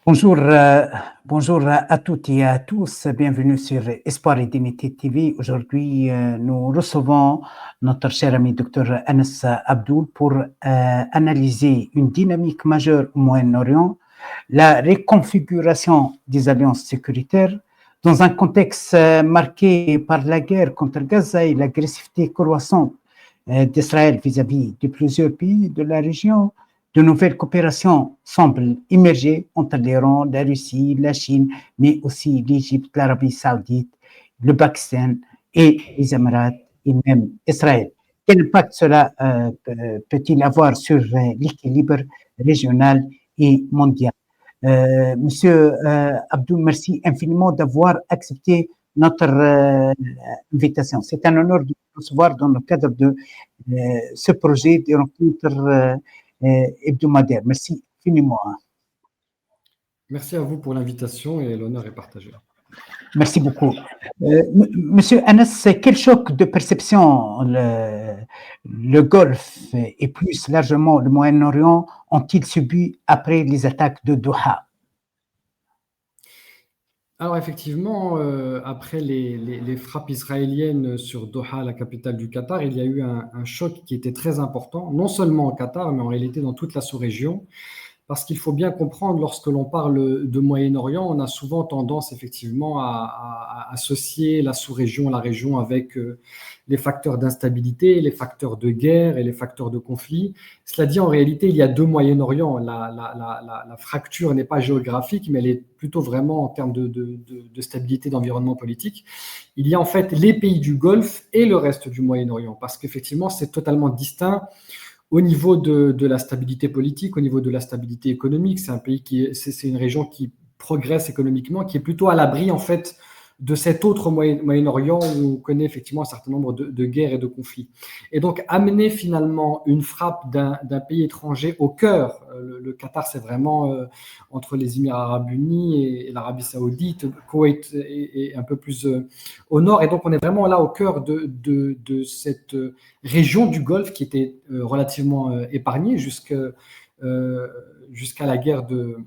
Bonjour, bonjour à toutes et à tous. Bienvenue sur Espoir et Dignité TV. Aujourd'hui, nous recevons notre cher ami Dr Anas Abdoul pour analyser une dynamique majeure au Moyen-Orient, la reconfiguration des alliances sécuritaires dans un contexte marqué par la guerre contre Gaza et l'agressivité croissante d'Israël vis-à-vis de plusieurs pays de la région. De nouvelles coopérations semblent émerger entre l'Iran, la Russie, la Chine, mais aussi l'Égypte, l'Arabie saoudite, le Pakistan et les Émirats et même Israël. Quel impact cela peut-il avoir sur l'équilibre régional et mondial? Monsieur Abdou, merci infiniment d'avoir accepté notre invitation. C'est un honneur de vous recevoir dans le cadre de ce projet de rencontre hebdomadaire. Merci infiniment. Merci à vous pour l'invitation et l'honneur est partagé. Merci beaucoup. Monsieur Anas, quel choc de perception le Golfe et plus largement le Moyen-Orient ont-ils subi après les attaques de Doha? Alors effectivement, après les frappes israéliennes sur Doha, la capitale du Qatar, il y a eu un choc qui était très important, non seulement au Qatar, mais en réalité dans toute la sous-région. Parce qu'il faut bien comprendre, lorsque l'on parle de Moyen-Orient, on a souvent tendance effectivement à associer la sous-région, la région avec les facteurs d'instabilité, les facteurs de guerre et les facteurs de conflit. Cela dit, en réalité, il y a deux Moyen-Orient. La fracture n'est pas géographique, mais elle est plutôt vraiment en termes de stabilité d'environnement politique. Il y a en fait les pays du Golfe et le reste du Moyen-Orient, parce qu'effectivement, c'est totalement distinct. Au niveau de la stabilité politique, au niveau de la stabilité économique, c'est un pays c'est une région qui progresse économiquement, qui est plutôt à l'abri en fait de cet autre Moyen-Orient où on connaît effectivement un certain nombre de guerres et de conflits. Et donc amener finalement une frappe d'un pays étranger au cœur, le Qatar c'est vraiment entre les Émirats arabes unis et l'Arabie saoudite, Koweït est un peu plus au nord, et donc on est vraiment là au cœur de cette région du Golfe qui était relativement épargnée jusqu'à la guerre de...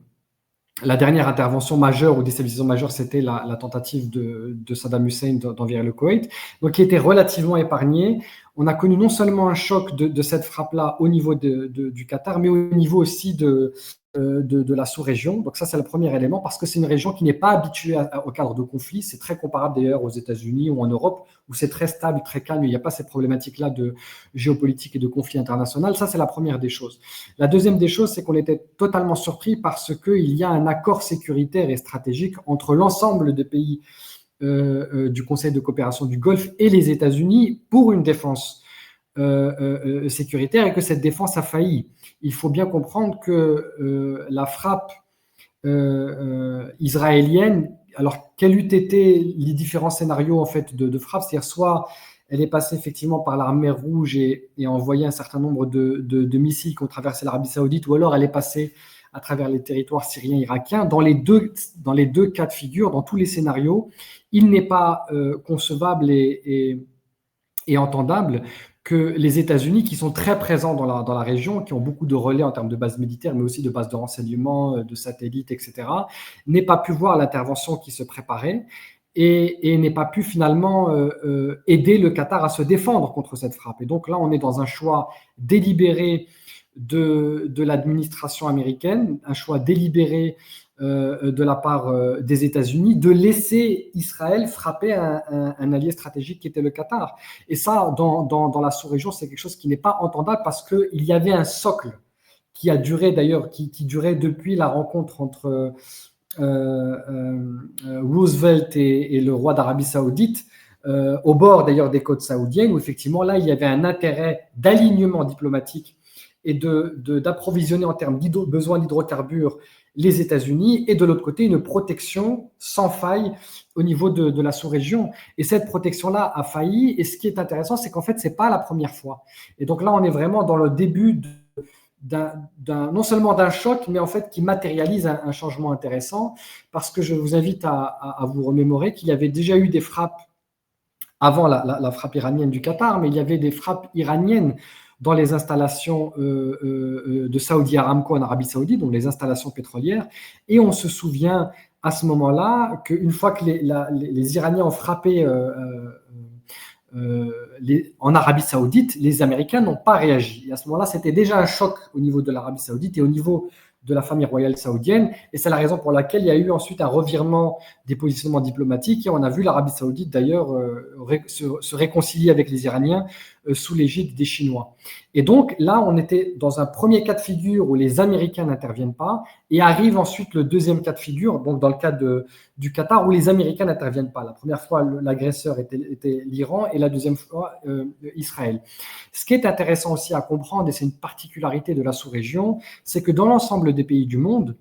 La dernière intervention majeure ou déstabilisation majeure, c'était la tentative de Saddam Hussein d'envahir le Koweït, donc qui était relativement épargnée. On a connu non seulement un choc de cette frappe-là au niveau du Qatar, mais au niveau aussi de la sous-région. Donc ça, c'est le premier élément, parce que c'est une région qui n'est pas habituée au cadre de conflits. C'est très comparable d'ailleurs aux États-Unis ou en Europe, où c'est très stable, très calme. Il n'y a pas ces problématiques-là de géopolitique et de conflit international. Ça, c'est la première des choses. La deuxième des choses, c'est qu'on était totalement surpris parce qu'il y a un accord sécuritaire et stratégique entre l'ensemble des pays du Conseil de coopération du Golfe et les États-Unis pour une défense sécuritaire, et que cette défense a failli. Il faut bien comprendre que la frappe israélienne, alors quels eût été les différents scénarios en fait de frappe, c'est-à-dire soit elle est passée effectivement par l'armée rouge et a envoyé un certain nombre de missiles qui ont traversé l'Arabie saoudite, ou alors elle est passée à travers les territoires syriens, irakiens. Dans les deux cas de figure, dans tous les scénarios, il n'est pas concevable et entendable que les États-Unis, qui sont très présents dans la région, qui ont beaucoup de relais en termes de bases militaires, mais aussi de bases de renseignement, de satellites, etc., n'aient pas pu voir l'intervention qui se préparait et n'aient pas pu finalement aider le Qatar à se défendre contre cette frappe. Et donc là, on est dans un choix délibéré de l'administration américaine, un choix délibéré de la part des États-Unis de laisser Israël frapper un allié stratégique qui était le Qatar. Et ça, dans la sous-région, c'est quelque chose qui n'est pas entendable, parce qu'il y avait un socle qui a duré d'ailleurs, qui durait depuis la rencontre entre Roosevelt et le roi d'Arabie saoudite, au bord d'ailleurs des côtes saoudiennes, où effectivement là, il y avait un intérêt d'alignement diplomatique et d'approvisionner en termes de besoins d'hydrocarbures les États-Unis, et de l'autre côté, une protection sans faille au niveau de la sous-région. Et cette protection-là a failli, et ce qui est intéressant, c'est qu'en fait, ce n'est pas la première fois. Et donc là, on est vraiment dans le début non seulement d'un choc, mais en fait qui matérialise un changement intéressant, parce que je vous invite à vous remémorer qu'il y avait déjà eu des frappes avant la frappe iranienne du Qatar, mais il y avait des frappes iraniennes dans les installations de Saudi Aramco en Arabie Saoudite, donc les installations pétrolières. Et on se souvient à ce moment-là qu'une fois que les Iraniens ont frappé en Arabie Saoudite, les Américains n'ont pas réagi. Et à ce moment-là, c'était déjà un choc au niveau de l'Arabie Saoudite et au niveau de la famille royale saoudienne. Et c'est la raison pour laquelle il y a eu ensuite un revirement des positionnements diplomatiques. Et on a vu l'Arabie Saoudite d'ailleurs se réconcilier avec les Iraniens sous l'égide des Chinois. Et donc là, on était dans un premier cas de figure où les Américains n'interviennent pas, et arrive ensuite le deuxième cas de figure, donc dans le cas du Qatar, où les Américains n'interviennent pas. La première fois, l'agresseur était l'Iran, et la deuxième fois, Israël. Ce qui est intéressant aussi à comprendre, et c'est une particularité de la sous-région, c'est que dans l'ensemble des pays du monde,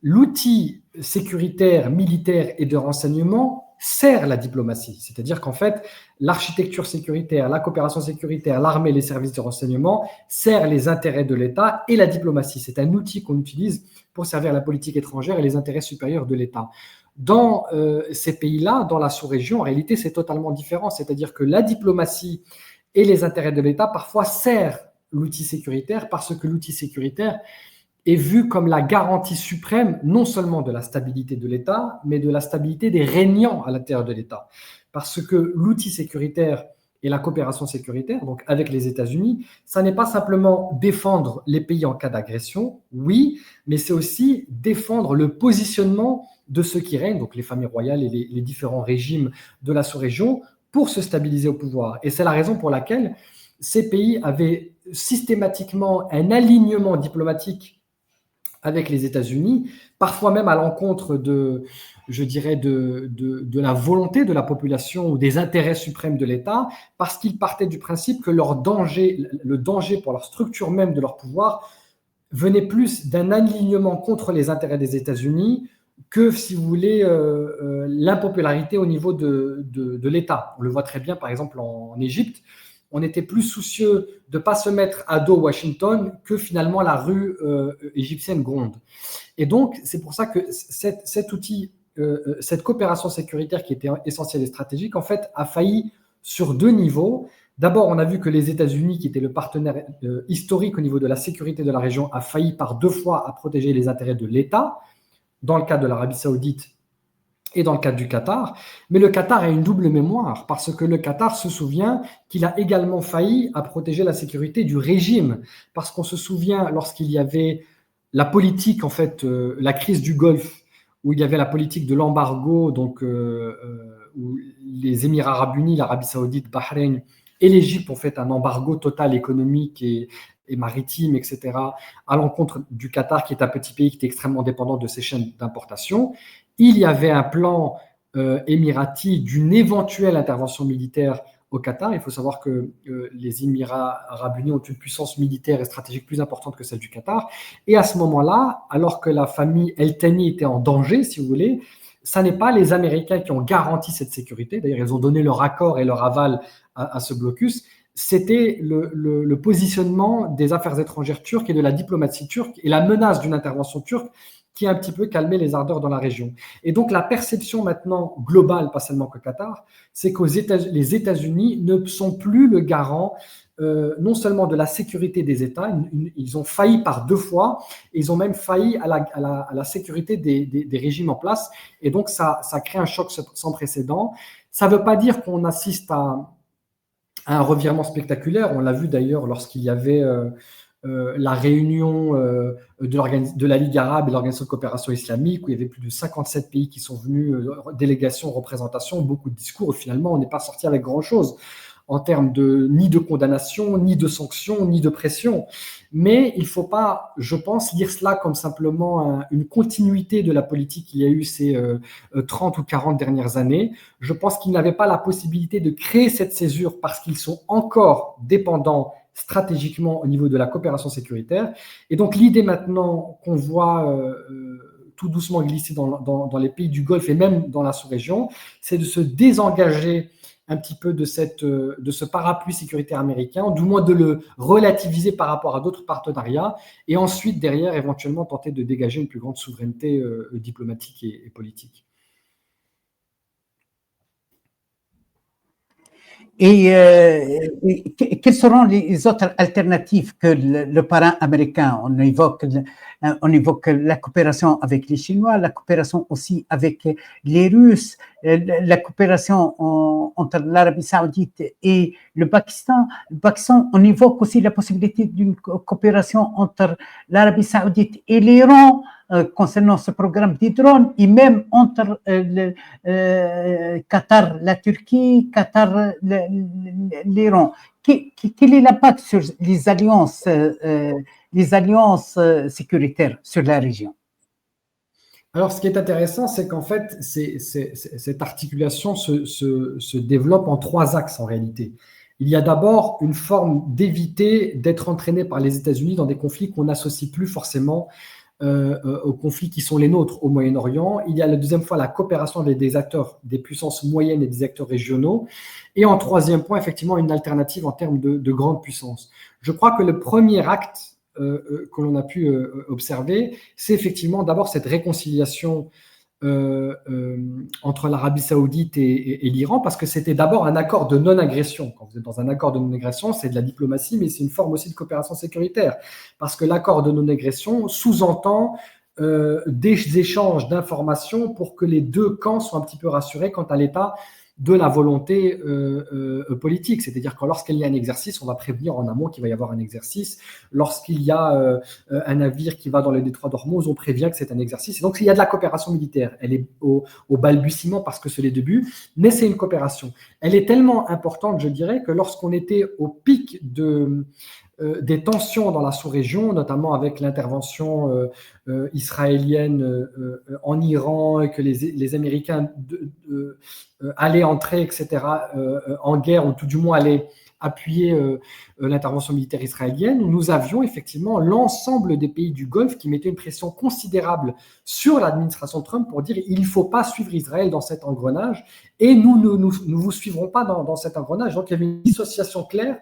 l'outil sécuritaire, militaire et de renseignement sert la diplomatie. C'est-à-dire qu'en fait, l'architecture sécuritaire, la coopération sécuritaire, l'armée, les services de renseignement sert les intérêts de l'État et la diplomatie. C'est un outil qu'on utilise pour servir la politique étrangère et les intérêts supérieurs de l'État. Dans ces pays-là, dans la sous-région, en réalité, c'est totalement différent. C'est-à-dire que la diplomatie et les intérêts de l'État parfois servent l'outil sécuritaire parce que l'outil sécuritaire est vu comme la garantie suprême non seulement de la stabilité de l'État, mais de la stabilité des régnants à l'intérieur de l'État. Parce que l'outil sécuritaire et la coopération sécuritaire, donc avec les États-Unis, ça n'est pas simplement défendre les pays en cas d'agression, oui, mais c'est aussi défendre le positionnement de ceux qui règnent, donc les familles royales et les différents régimes de la sous-région, pour se stabiliser au pouvoir. Et c'est la raison pour laquelle ces pays avaient systématiquement un alignement diplomatique avec les États-Unis, parfois même à l'encontre je dirais, de la volonté de la population ou des intérêts suprêmes de l'État, parce qu'ils partaient du principe que le danger pour leur structure même de leur pouvoir venait plus d'un alignement contre les intérêts des États-Unis que, si vous voulez, l'impopularité au niveau de l'État. On le voit très bien, par exemple, en Égypte. On était plus soucieux de ne pas se mettre à dos Washington que finalement la rue égyptienne gronde. Et donc, c'est pour ça que cet outil, cette coopération sécuritaire qui était essentielle et stratégique, en fait, a failli sur deux niveaux. D'abord, on a vu que les États-Unis, qui étaient le partenaire historique au niveau de la sécurité de la région, a failli par deux fois à protéger les intérêts de l'État, dans le cas de l'Arabie Saoudite et dans le cadre du Qatar. Mais le Qatar a une double mémoire, parce que le Qatar se souvient qu'il a également failli à protéger la sécurité du régime, parce qu'on se souvient lorsqu'il y avait la politique, en fait, la crise du Golfe, où il y avait la politique de l'embargo, donc où les Émirats arabes unis, l'Arabie saoudite, Bahreïn et l'Égypte ont fait un embargo total économique et maritime, etc., à l'encontre du Qatar, qui est un petit pays qui est extrêmement dépendant de ses chaînes d'importation. Il y avait un plan émirati d'une éventuelle intervention militaire au Qatar. Il faut savoir que les Émirats arabes unis ont une puissance militaire et stratégique plus importante que celle du Qatar. Et à ce moment-là, alors que la famille El Thani était en danger, si vous voulez, ce n'est pas les Américains qui ont garanti cette sécurité. D'ailleurs, ils ont donné leur accord et leur aval à ce blocus. C'était le positionnement des affaires étrangères turques et de la diplomatie turque et la menace d'une intervention turque qui a un petit peu calmé les ardeurs dans la région. Et donc, la perception maintenant globale, pas seulement que Qatar, c'est que les États-Unis ne sont plus le garant non seulement de la sécurité des États, ils ont failli par deux fois, et ils ont même failli à la sécurité des régimes en place. Et donc, ça crée un choc sans précédent. Ça ne veut pas dire qu'on assiste à un revirement spectaculaire. On l'a vu d'ailleurs lorsqu'il y avait la réunion de la Ligue arabe et l'Organisation de coopération islamique, où il y avait plus de 57 pays qui sont venus, délégations, représentations, beaucoup de discours, et finalement, on n'est pas sorti avec grand-chose en termes ni de condamnation, ni de sanctions, ni de pression. Mais il ne faut pas, je pense, lire cela comme simplement une continuité de la politique qu'il y a eu ces 30 ou 40 dernières années. Je pense qu'ils n'avaient pas la possibilité de créer cette césure parce qu'ils sont encore dépendants stratégiquement au niveau de la coopération sécuritaire. Et donc l'idée maintenant qu'on voit tout doucement glisser dans les pays du Golfe et même dans la sous-région, c'est de se désengager un petit peu de ce parapluie sécuritaire américain, du moins de le relativiser par rapport à d'autres partenariats, et ensuite, derrière, éventuellement tenter de dégager une plus grande souveraineté diplomatique et politique. Quelles seront les autres alternatives que le parrain américain? On évoque la coopération avec les Chinois, la coopération aussi avec les Russes, la coopération entre l'Arabie Saoudite et le Pakistan. Le Pakistan, on évoque aussi la possibilité d'une coopération entre l'Arabie Saoudite et l'Iran concernant ce programme des drones, et même entre Qatar, la Turquie, Qatar, l'Iran. Quel est l'impact sur les alliances sécuritaires sur la région? Alors, ce qui est intéressant, c'est qu'en fait, cette articulation se développe en trois axes en réalité. Il y a d'abord une forme d'éviter d'être entraîné par les États-Unis dans des conflits qu'on n'associe plus forcément aux conflits qui sont les nôtres au Moyen-Orient. Il y a la deuxième fois la coopération avec des acteurs, des puissances moyennes et des acteurs régionaux. Et en troisième point, effectivement, une alternative en termes de grande puissance. Je crois que le premier acte que l'on a pu observer, c'est effectivement d'abord cette réconciliation entre l'Arabie Saoudite et l'Iran, parce que c'était d'abord un accord de non-agression. Quand vous êtes dans un accord de non-agression, c'est de la diplomatie, mais c'est une forme aussi de coopération sécuritaire, parce que l'accord de non-agression sous-entend des échanges d'informations pour que les deux camps soient un petit peu rassurés quant à l'état de la volonté politique. C'est-à-dire que lorsqu'il y a un exercice, on va prévenir en amont qu'il va y avoir un exercice. Lorsqu'il y a un navire qui va dans le détroit d'Ormuz, on prévient que c'est un exercice. Et donc, il y a de la coopération militaire. Elle est au balbutiement parce que c'est les débuts, mais c'est une coopération. Elle est tellement importante, je dirais, que lorsqu'on était au pic des tensions dans la sous-région, notamment avec l'intervention israélienne en Iran, et que les Américains allaient entrer, etc., en guerre, ou tout du moins allaient appuyer l'intervention militaire israélienne, où nous avions effectivement l'ensemble des pays du Golfe qui mettaient une pression considérable sur l'administration Trump pour dire il ne faut pas suivre Israël dans cet engrenage, et nous ne vous suivrons pas dans cet engrenage. Donc il y avait une dissociation claire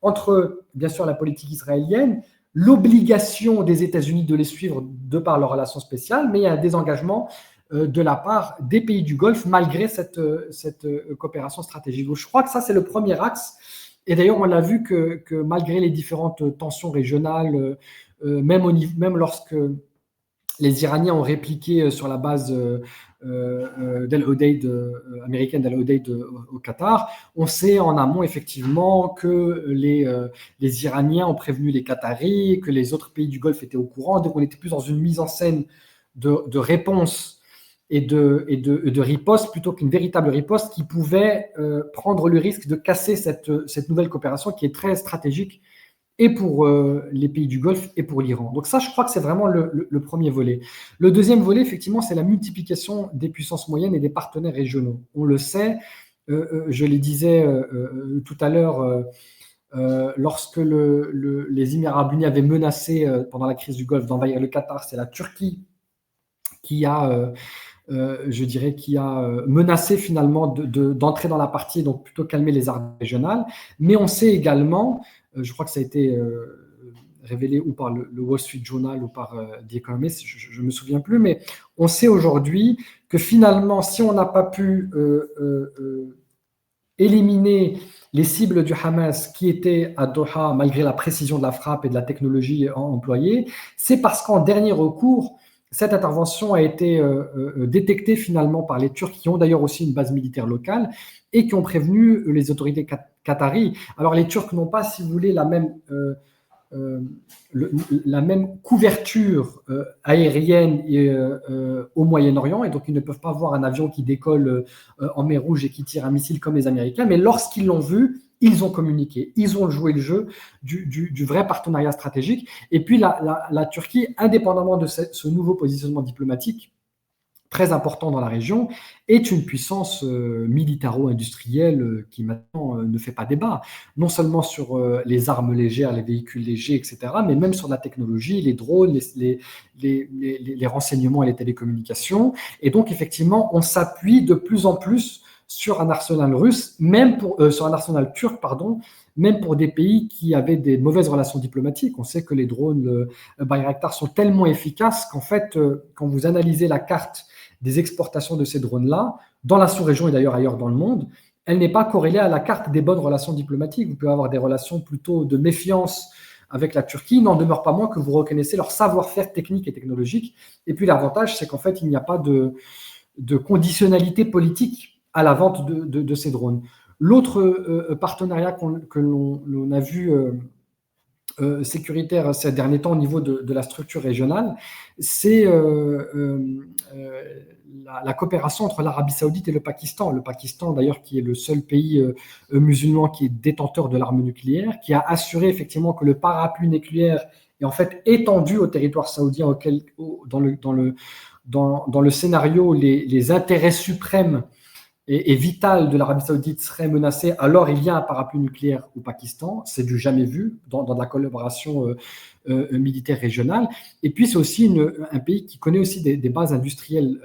entre, bien sûr, la politique israélienne, l'obligation des États-Unis de les suivre de par leurs relations spéciales, mais il y a un désengagement de la part des pays du Golfe malgré cette coopération stratégique. Donc, je crois que ça, c'est le premier axe. Et d'ailleurs, on l'a vu que malgré les différentes tensions régionales, même lorsque les Iraniens ont répliqué sur la base d'Al Udeid, américaine d'Al Udeid au Qatar, on sait en amont effectivement que les Iraniens ont prévenu les Qataris, que les autres pays du Golfe étaient au courant, donc on était plus dans une mise en scène de réponse et de riposte plutôt qu'une véritable riposte qui pouvait prendre le risque de casser cette nouvelle coopération qui est très stratégique et pour les pays du Golfe et pour l'Iran. Donc ça, je crois que c'est vraiment le premier volet. Le deuxième volet, effectivement, c'est la multiplication des puissances moyennes et des partenaires régionaux. On le sait, je le disais tout à l'heure, lorsque les Émirats arabes unis avaient menacé pendant la crise du Golfe d'envahir le Qatar, c'est la Turquie qui a... je dirais, qui a menacé finalement d'entrer dans la partie et donc plutôt calmer les armes régionales. Mais on sait également, je crois que ça a été révélé ou par le Wall Street Journal ou par The Economist, je ne me souviens plus, mais on sait aujourd'hui que finalement, si on n'a pas pu éliminer les cibles du Hamas qui étaient à Doha, malgré la précision de la frappe et de la technologie employée, c'est parce qu'en dernier recours, cette intervention a été détectée finalement par les Turcs, qui ont d'ailleurs aussi une base militaire locale et qui ont prévenu les autorités qataries. Alors les Turcs n'ont pas, si vous voulez, la même couverture aérienne au Moyen-Orient, et donc ils ne peuvent pas voir un avion qui décolle en mer Rouge et qui tire un missile comme les Américains, mais lorsqu'ils l'ont vu, ils ont communiqué, ils ont joué le jeu du vrai partenariat stratégique. Et puis la Turquie, indépendamment de ce nouveau positionnement diplomatique très important dans la région, est une puissance militaro-industrielle qui maintenant ne fait pas débat, non seulement sur les armes légères, les véhicules légers, etc., mais même sur la technologie, les drones, les renseignements et les télécommunications. Et donc, effectivement, on s'appuie de plus en plus sur un arsenal russe, sur un arsenal turc, pardon, même pour des pays qui avaient des mauvaises relations diplomatiques. On sait que les drones Bayraktar sont tellement efficaces qu'en fait, quand vous analysez la carte des exportations de ces drones-là, dans la sous-région et d'ailleurs ailleurs dans le monde, elle n'est pas corrélée à la carte des bonnes relations diplomatiques. Vous pouvez avoir des relations plutôt de méfiance avec la Turquie, n'en demeure pas moins que vous reconnaissez leur savoir-faire technique et technologique. Et puis l'avantage, c'est qu'en fait, il n'y a pas de conditionnalité politique à la vente de ces drones. L'autre partenariat que l'on a vu sécuritaire ces derniers temps au niveau de la structure régionale, c'est la coopération entre l'Arabie Saoudite et le Pakistan. Le Pakistan, d'ailleurs, qui est le seul pays musulman qui est détenteur de l'arme nucléaire, qui a assuré effectivement que le parapluie nucléaire est en fait étendu au territoire saoudien, dans le scénario les intérêts suprêmes et vital de l'Arabie Saoudite serait menacé, alors il y a un parapluie nucléaire au Pakistan. C'est du jamais vu dans de la collaboration militaire régionale. Et puis, c'est aussi un pays qui connaît aussi des bases industrielles,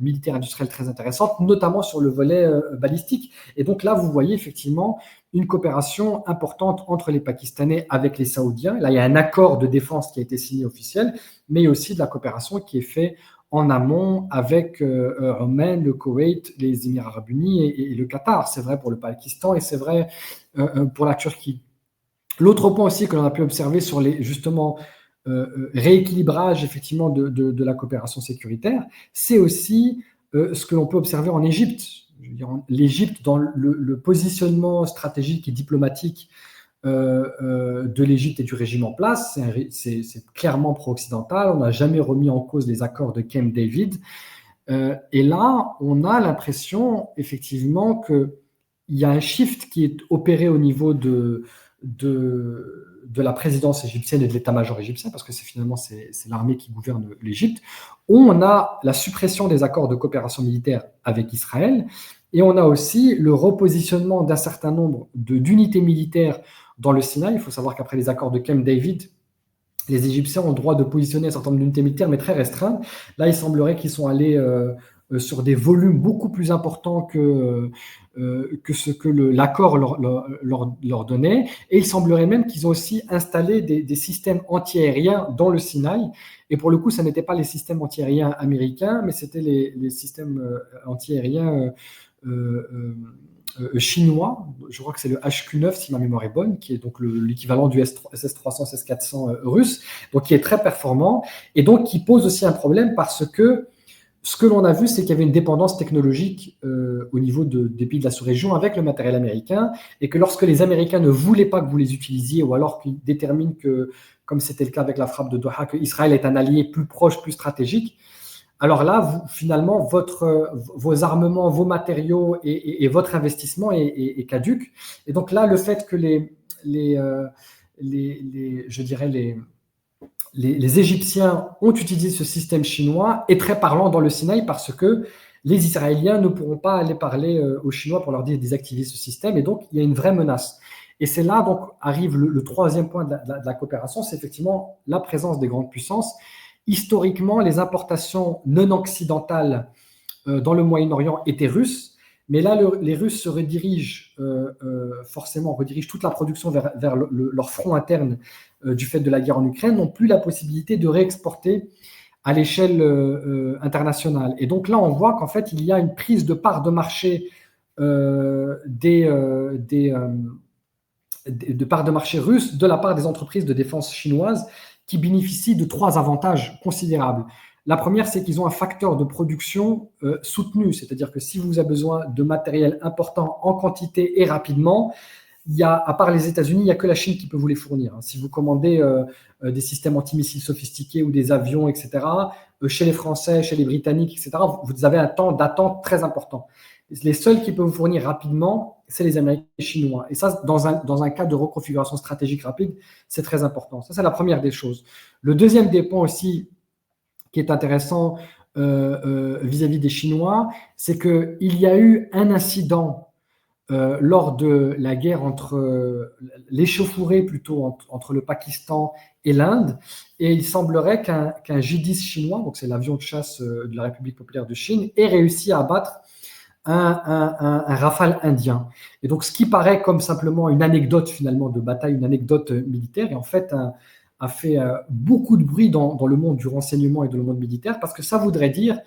militaires industrielles très intéressantes, notamment sur le volet balistique. Et donc là, vous voyez effectivement une coopération importante entre les Pakistanais avec les Saoudiens. Là, il y a un accord de défense qui a été signé officiel, mais il y a aussi de la coopération qui est faite en amont avec Oman, le Koweït, les Émirats arabes unis et le Qatar. C'est vrai pour le Pakistan et c'est vrai pour la Turquie. L'autre point aussi que l'on a pu observer sur les justement rééquilibrage effectivement de la coopération sécuritaire, c'est aussi ce que l'on peut observer en Égypte. L'Égypte, dans le positionnement stratégique et diplomatique de l'Égypte et du régime en place, c'est clairement pro-occidental. On n'a jamais remis en cause les accords de Camp David. Et là, on a l'impression effectivement qu'il y a un shift qui est opéré au niveau de la présidence égyptienne et de l'état-major égyptien, parce que finalement c'est l'armée qui gouverne l'Égypte. On a la suppression des accords de coopération militaire avec Israël, et on a aussi le repositionnement d'un certain nombre d'unités militaires dans le Sinaï. Il faut savoir qu'après les accords de Camp David, les Égyptiens ont le droit de positionner un certain nombre d'unités militaires, mais très restreintes. Là, il semblerait qu'ils sont allés sur des volumes beaucoup plus importants que ce que l'accord leur donnait. Et il semblerait même qu'ils ont aussi installé des systèmes antiaériens dans le Sinaï. Et pour le coup, ce n'étaient pas les systèmes antiaériens américains, mais c'était les systèmes antiaériens chinois. Je crois que c'est le HQ9, si ma mémoire est bonne, qui est donc l'équivalent du SS300, SS400 russe, donc qui est très performant, et donc qui pose aussi un problème parce que ce que l'on a vu, c'est qu'il y avait une dépendance technologique au niveau des pays de la sous-région avec le matériel américain, et que lorsque les Américains ne voulaient pas que vous les utilisiez, ou alors qu'ils déterminent que, comme c'était le cas avec la frappe de Doha, que Israël est un allié plus proche, plus stratégique, alors là, finalement, vos armements, vos matériaux et votre investissement est caduque. Et donc là, le fait que les Égyptiens ont utilisé ce système chinois est très parlant dans le Sinaï, parce que les Israéliens ne pourront pas aller parler aux Chinois pour leur dire de désactiver ce système. Et donc, il y a une vraie menace. Et c'est là donc arrive le troisième point de la coopération, c'est effectivement la présence des grandes puissances. Historiquement, les importations non occidentales dans le Moyen-Orient étaient russes, mais là, les Russes se redirigent, forcément, redirigent toute la production vers leur front interne du fait de la guerre en Ukraine, n'ont plus la possibilité de réexporter à l'échelle internationale. Et donc là, on voit qu'en fait, il y a une prise de part de marché de part de marché russe de la part des entreprises de défense chinoises, qui bénéficient de trois avantages considérables. La première, c'est qu'ils ont un facteur de production soutenu, c'est-à-dire que si vous avez besoin de matériel important en quantité et rapidement, à part les États-Unis, il n'y a que la Chine qui peut vous les fournir. Si vous commandez des systèmes antimissiles sophistiqués ou des avions, etc., chez les Français, chez les Britanniques, etc., vous avez un temps d'attente très important. Les seuls qui peuvent vous fournir rapidement, c'est les Américains et les Chinois. Et ça, dans un cas de reconfiguration stratégique rapide, c'est très important. Ça, c'est la première des choses. Le deuxième des points aussi qui est intéressant vis-à-vis des Chinois, c'est qu'il y a eu un incident lors de la guerre l'échauffourée plutôt entre le Pakistan et l'Inde, et il semblerait qu'un J-10 chinois, donc c'est l'avion de chasse de la République populaire de Chine, ait réussi à abattre un Rafale indien. Et donc, ce qui paraît comme simplement une anecdote finalement de bataille, une anecdote militaire, et en fait a fait beaucoup de bruit dans le monde du renseignement et dans le monde militaire, parce que ça voudrait dire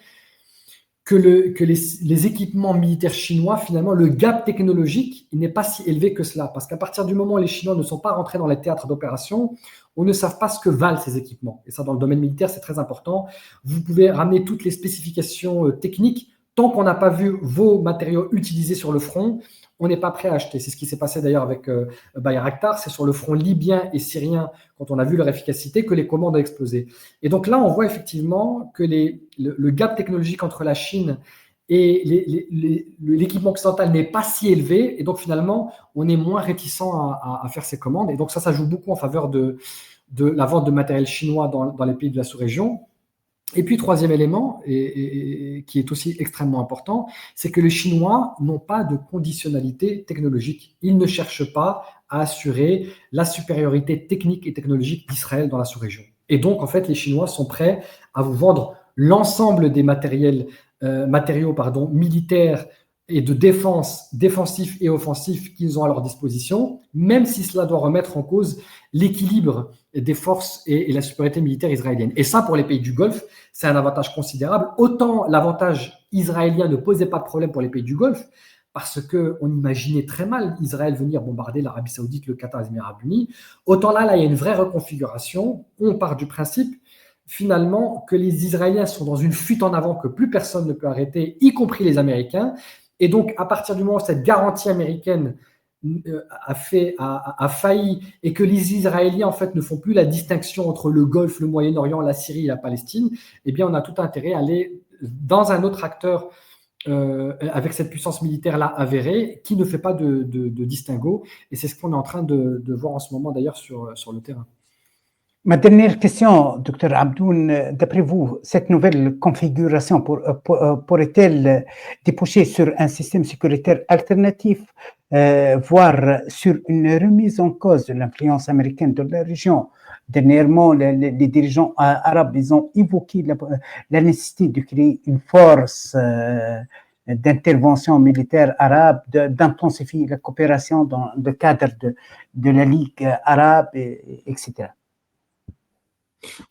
que les équipements militaires chinois, finalement, le gap technologique, il n'est pas si élevé que cela. Parce qu'à partir du moment où les Chinois ne sont pas rentrés dans les théâtres d'opération, on ne sait pas ce que valent ces équipements. Et ça, dans le domaine militaire, c'est très important. Vous pouvez ramener toutes les spécifications techniques. Tant qu'on n'a pas vu vos matériaux utilisés sur le front, on n'est pas prêt à acheter. C'est ce qui s'est passé d'ailleurs avec Bayraktar. C'est sur le front libyen et syrien, quand on a vu leur efficacité, que les commandes ont explosé. Et donc là, on voit effectivement que le gap technologique entre la Chine et l'équipement occidental n'est pas si élevé. Et donc finalement, on est moins réticent à faire ces commandes. Et donc ça joue beaucoup en faveur de la vente de matériel chinois dans les pays de la sous-région. Et puis, troisième élément, et qui est aussi extrêmement important, c'est que les Chinois n'ont pas de conditionnalité technologique. Ils ne cherchent pas à assurer la supériorité technique et technologique d'Israël dans la sous-région. Et donc, en fait, les Chinois sont prêts à vous vendre l'ensemble des matériaux militaires et de défense, défensifs et offensifs qu'ils ont à leur disposition, même si cela doit remettre en cause l'équilibre des forces et la supériorité militaire israélienne. Et ça, pour les pays du Golfe, c'est un avantage considérable. Autant l'avantage israélien ne posait pas de problème pour les pays du Golfe, parce qu'on imaginait très mal Israël venir bombarder l'Arabie Saoudite, le Qatar, les Émirats Arabes Unis. Autant là, il y a une vraie reconfiguration. On part du principe, finalement, que les Israéliens sont dans une fuite en avant que plus personne ne peut arrêter, y compris les Américains. Et donc, à partir du moment où cette garantie américaine a failli et que les Israéliens, en fait, ne font plus la distinction entre le Golfe, le Moyen-Orient, la Syrie et la Palestine, eh bien, on a tout intérêt à aller dans un autre acteur avec cette puissance militaire-là avérée qui ne fait pas de distinguo. Et c'est ce qu'on est en train de voir en ce moment, d'ailleurs, sur le terrain. Ma dernière question, Dr Abdoul, d'après vous, cette nouvelle configuration pourrait-elle déboucher sur un système sécuritaire alternatif, voire sur une remise en cause de l'influence américaine dans la région? Dernièrement, les dirigeants arabes, ils ont évoqué la nécessité de créer une force d'intervention militaire arabe, d'intensifier la coopération dans le cadre de la Ligue arabe, etc.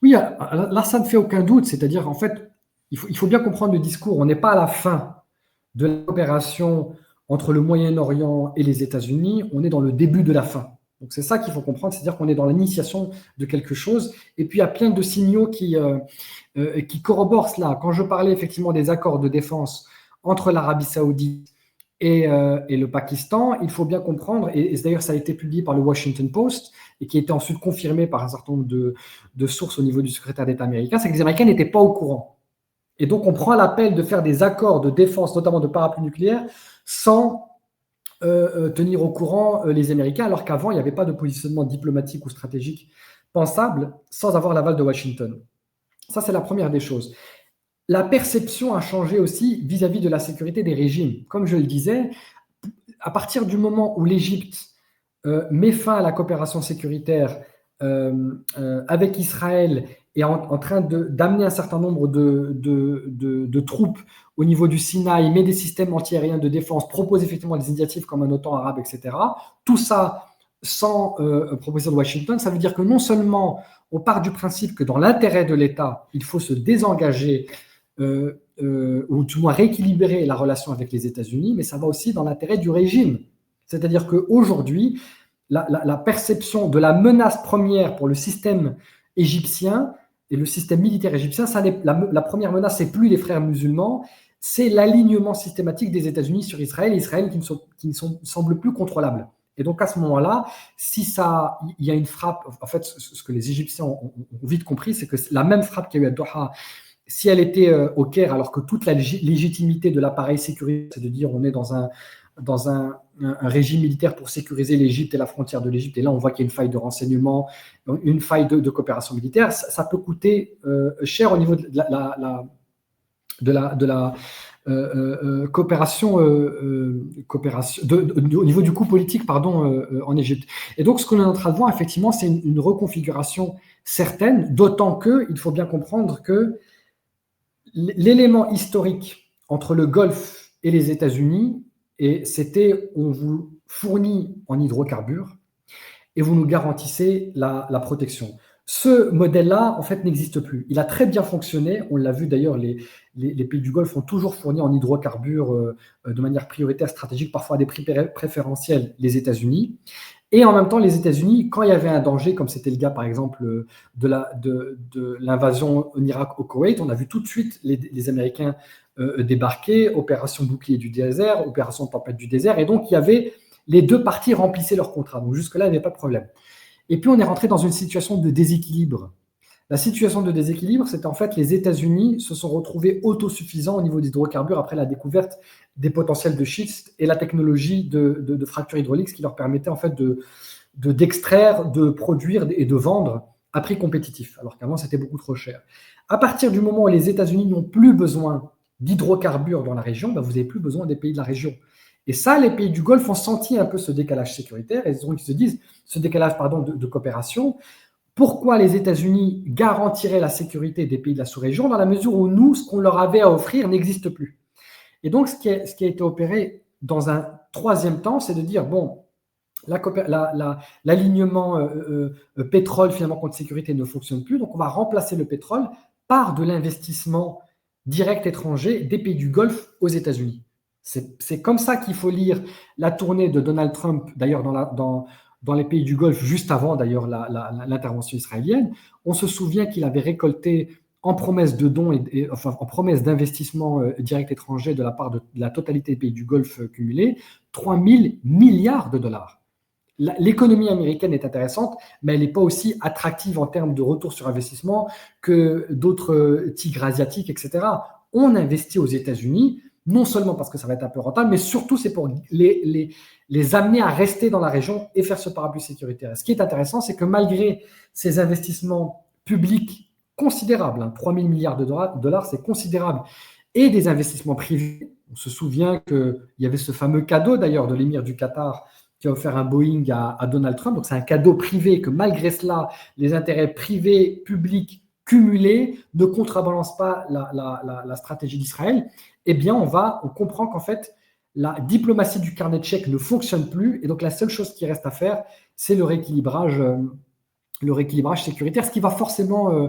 Oui, là, ça ne fait aucun doute. C'est-à-dire, en fait, il faut bien comprendre le discours. On n'est pas à la fin de la coopération entre le Moyen-Orient et les États-Unis. On est dans le début de la fin. Donc, c'est ça qu'il faut comprendre. C'est-à-dire qu'on est dans l'initiation de quelque chose. Et puis, il y a plein de signaux qui corroborent cela. Quand je parlais effectivement des accords de défense entre l'Arabie Saoudite et le Pakistan, il faut bien comprendre, et d'ailleurs ça a été publié par le Washington Post et qui a été ensuite confirmé par un certain nombre de sources au niveau du secrétaire d'État américain, c'est que les Américains n'étaient pas au courant. Et donc on prend l'appel de faire des accords de défense, notamment de parapluie nucléaire, sans tenir au courant les Américains, alors qu'avant il n'y avait pas de positionnement diplomatique ou stratégique pensable sans avoir l'aval de Washington. Ça, c'est la première des choses. La perception a changé aussi vis-à-vis de la sécurité des régimes. Comme je le disais, à partir du moment où l'Égypte met fin à la coopération sécuritaire avec Israël et en train d'amener un certain nombre de troupes au niveau du Sinaï, met des systèmes antiaériens de défense, propose effectivement des initiatives comme un OTAN arabe, etc. Tout ça sans proposition de Washington, ça veut dire que non seulement on part du principe que dans l'intérêt de l'État, il faut se désengager ou du moins rééquilibrer la relation avec les États-Unis, mais ça va aussi dans l'intérêt du régime. C'est-à-dire qu'aujourd'hui, la perception de la menace première pour le système égyptien et le système militaire égyptien, la première menace, c'est plus les frères musulmans, c'est l'alignement systématique des États-Unis sur Israël, et Israël qui ne semble plus contrôlable. Et donc à ce moment-là, si il y a une frappe, en fait, ce que les Égyptiens ont vite compris, c'est que la même frappe qu'il y a eu à Doha, si elle était au Caire, alors que toute la légitimité de l'appareil sécuritaire, c'est de dire on est dans un régime militaire pour sécuriser l'Égypte et la frontière de l'Égypte, et là on voit qu'il y a une faille de renseignement, une faille de coopération militaire, ça peut coûter cher au niveau de la coopération, au niveau du coût politique, en Égypte. Et donc, ce qu'on est en train de voir, effectivement, c'est une reconfiguration certaine, d'autant qu'il faut bien comprendre que l'élément historique entre le Golfe et les États-Unis, c'était on vous fournit en hydrocarbures et vous nous garantissez la protection. Ce modèle-là, en fait, n'existe plus. Il a très bien fonctionné. On l'a vu d'ailleurs, les pays du Golfe ont toujours fourni en hydrocarbures de manière prioritaire, stratégique, parfois à des prix préférentiels, les États-Unis. Et en même temps, les États-Unis, quand il y avait un danger, comme c'était le cas par exemple de l'invasion en Irak au Koweït, on a vu tout de suite les Américains débarquer, opération bouclier du désert, opération tempête du désert. Et donc, il y avait les deux parties remplissaient leur contrat. Donc jusque-là, il n'y avait pas de problème. Et puis, on est rentré dans une situation de déséquilibre. La situation de déséquilibre, c'est en fait les États-Unis se sont retrouvés autosuffisants au niveau des hydrocarbures après la découverte des potentiels de schiste et la technologie de fracture hydraulique, ce qui leur permettait en fait d'extraire, de produire et de vendre à prix compétitif, alors qu'avant c'était beaucoup trop cher. À partir du moment où les États-Unis n'ont plus besoin d'hydrocarbures dans la région, vous n'avez plus besoin des pays de la région. Et ça, les pays du Golfe ont senti un peu ce décalage sécuritaire, et donc ils se disent, ce décalage de coopération, pourquoi les États-Unis garantiraient la sécurité des pays de la sous-région dans la mesure où nous, ce qu'on leur avait à offrir n'existe plus. Et donc, ce qui a été opéré dans un troisième temps, c'est de dire, bon, l'alignement pétrole finalement contre sécurité ne fonctionne plus, donc on va remplacer le pétrole par de l'investissement direct étranger des pays du Golfe aux États-Unis. C'est comme ça qu'il faut lire la tournée de Donald Trump, d'ailleurs dans les pays du Golfe, juste avant d'ailleurs l'intervention israélienne. On se souvient qu'il avait récolté en promesse de dons enfin en promesse d'investissement direct étranger de la part de la totalité des pays du Golfe cumulés, 3 000 milliards de dollars. L'économie américaine est intéressante, mais elle n'est pas aussi attractive en termes de retour sur investissement que d'autres tigres asiatiques, etc. On investit aux États-Unis, non seulement parce que ça va être un peu rentable, mais surtout c'est pour les amener à rester dans la région et faire ce parapluie sécuritaire. Ce qui est intéressant, c'est que malgré ces investissements publics considérables, 3 000 milliards de dollars, c'est considérable, et des investissements privés, on se souvient qu'il y avait ce fameux cadeau d'ailleurs de l'émir du Qatar qui a offert un Boeing à Donald Trump. Donc, c'est un cadeau privé que malgré cela, les intérêts privés, publics cumulés ne contrebalancent pas la stratégie d'Israël. Eh bien, on comprend qu'en fait, la diplomatie du carnet de chèques ne fonctionne plus. Et donc, la seule chose qui reste à faire, c'est le rééquilibrage sécuritaire, ce qui va forcément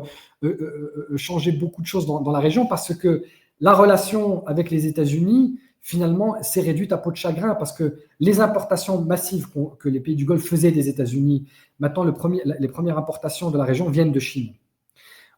changer beaucoup de choses dans la région parce que la relation avec les États-Unis, finalement, s'est réduite à peau de chagrin parce que les importations massives que les pays du Golfe faisaient des États-Unis, maintenant, les premières importations de la région viennent de Chine.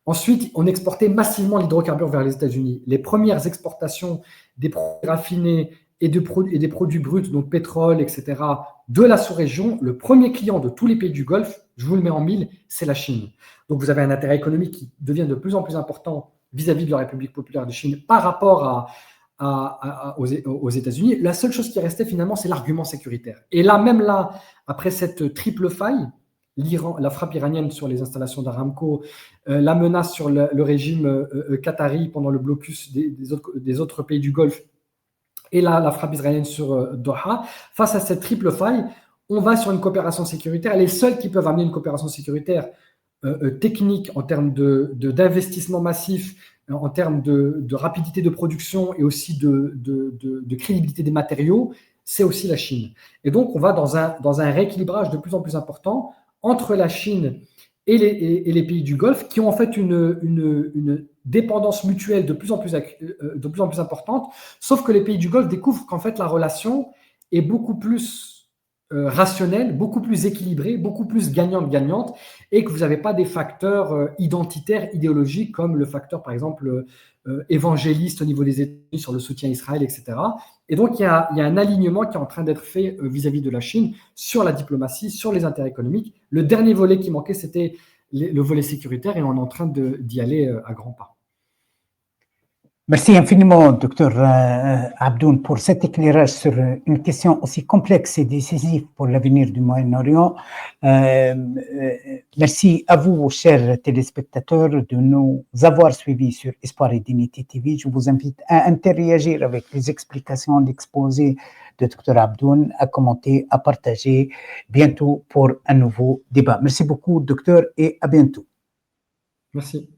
Ensuite, on exportait massivement l'hydrocarbure vers les États-Unis. Les premières exportations des produits raffinés et des produits bruts, donc pétrole, etc., de la sous-région, le premier client de tous les pays du Golfe, je vous le mets en mille, c'est la Chine. Donc, vous avez un intérêt économique qui devient de plus en plus important vis-à-vis de la République populaire de Chine par rapport aux États-Unis. La seule chose qui restait finalement, c'est l'argument sécuritaire. Et là, même là, après cette triple faille, la frappe iranienne sur les installations d'Aramco, la menace sur le régime qatari pendant le blocus des autres pays du Golfe, et la frappe israélienne sur Doha, face à cette triple faille, on va sur une coopération sécuritaire. Les seuls qui peuvent amener une coopération sécuritaire technique en termes d'investissement massif, en termes de rapidité de production et aussi de crédibilité des matériaux, c'est aussi la Chine. Et donc, on va dans un rééquilibrage de plus en plus important entre la Chine et les pays du Golfe qui ont en fait une dépendance mutuelle de plus en plus importante, sauf que les pays du Golfe découvrent qu'en fait la relation est beaucoup plus rationnelle, beaucoup plus équilibrée, beaucoup plus gagnante-gagnante, et que vous n'avez pas des facteurs identitaires, idéologiques, comme le facteur, par exemple, évangéliste au niveau des États-Unis sur le soutien à Israël, etc. Et donc, il y a un alignement qui est en train d'être fait vis-à-vis de la Chine sur la diplomatie, sur les intérêts économiques. Le dernier volet qui manquait, c'était le volet sécuritaire, et on est en train d'y aller à grands pas. Merci infiniment, Dr Abdoun, pour cet éclairage sur une question aussi complexe et décisive pour l'avenir du Moyen-Orient. Merci à vous, chers téléspectateurs, de nous avoir suivis sur Espoir et Dignité TV. Je vous invite à interagir avec les explications, l'exposé de Dr Abdoun, à commenter, à partager bientôt pour un nouveau débat. Merci beaucoup, docteur, et à bientôt. Merci.